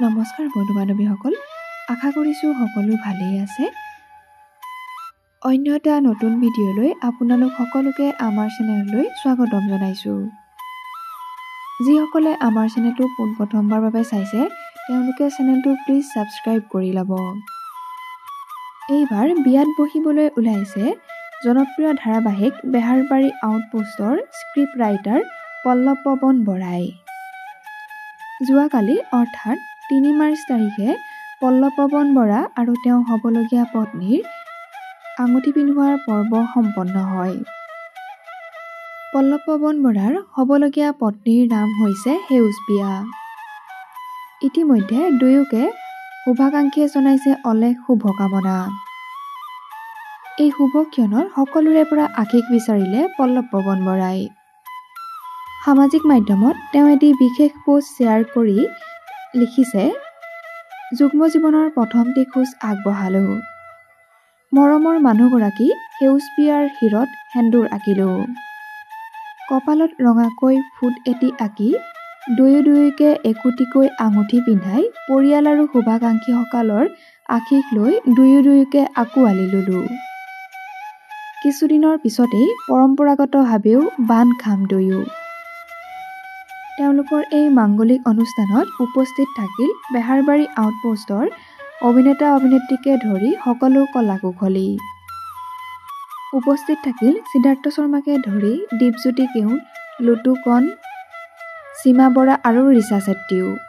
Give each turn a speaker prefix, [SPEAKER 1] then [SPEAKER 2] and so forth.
[SPEAKER 1] নমস্কাৰ বন্ধু বান্ধৱীসকল, আশা কৰিছোঁ সকলো ভালেই আছে। অন্য এটা নতুন ভিডিঅ'লৈ আপোনালোক সকলোকে আমাৰ চেনেললৈ স্বাগতম জনাইছোঁ। যিসকলে আমাৰ চেনেলটো পোনপ্ৰথমবাৰৰ বাবে চাইছে তেওঁলোকে চেনেলটো প্লিজ ছাবস্ক্ৰাইব কৰি ল'ব। এইবাৰ বিয়াত বহিবলৈ ওলাইছে জনপ্ৰিয় ধাৰাবাহিক বেহাৰবাৰী আউটপোষ্টৰ স্ক্ৰিপ্ট ৰাইটাৰ পল্লৱ পৱন বৰাই। যোৱাকালি অৰ্থাৎ ৩ মাৰ্চ তাৰিখে পল্লৱ পৱন বৰা আৰু তেওঁ হ'বলগীয়া পত্নীৰ আঙুঠি পিন্ধোৱাৰ পৰ্ব সম্পন্ন হয়। পল্লৱ পৱন বৰাৰ হ'বলগীয়া পত্নীৰ নাম হৈছে সেউজপ্ৰিয়া। ইতিমধ্যে দুয়োকে শুভাকাংক্ষীয়ে জনাইছে অলেখ শুভকামনা। এই শুভক্ষণত সকলোৰে পৰা আশীষ বিচাৰিলে পল্লৱ পৱন বৰাই। সামাজিক মাধ্যমত তেওঁ এটি বিশেষ পোষ্ট শ্বেয়াৰ কৰি লিখিছে, যুগ্ম জীৱনৰ প্ৰথমটি খোজ আগবঢ়ালোঁ। মৰমৰ মানুহগৰাকী সেউজপ্ৰিয়াৰ শিৰত সেন্দুৰ আঁকিলোঁ। কপালত ৰঙাকৈ ফুট এটি আঁকি দুয়োকে একোটিকৈ আঙুঠি পিন্ধাই পৰিয়াল আৰু শুভাকাংক্ষীসকলৰ আশীষ লৈ দুয়োকে আঁকোৱালি ল'লোঁ। কিছুদিনৰ পিছতেই পৰম্পৰাগতভাৱেও বান্ধ খাম দুয়ো। তেওঁলোকৰ এই মাংগলিক অনুষ্ঠানত উপস্থিত থাকিল বেহাৰবাৰী আউটপোষ্টৰ অভিনেতা-অভিনেত্ৰীকে ধৰি সকলো কলাকুশলী। উপস্থিত থাকিল সিদ্ধাৰ্থ শৰ্মাকে ধৰি দীপজ্যোতি কেওট, লুটু কণ, সীমা বৰা আৰু ৰিচা চেত্ৰীও।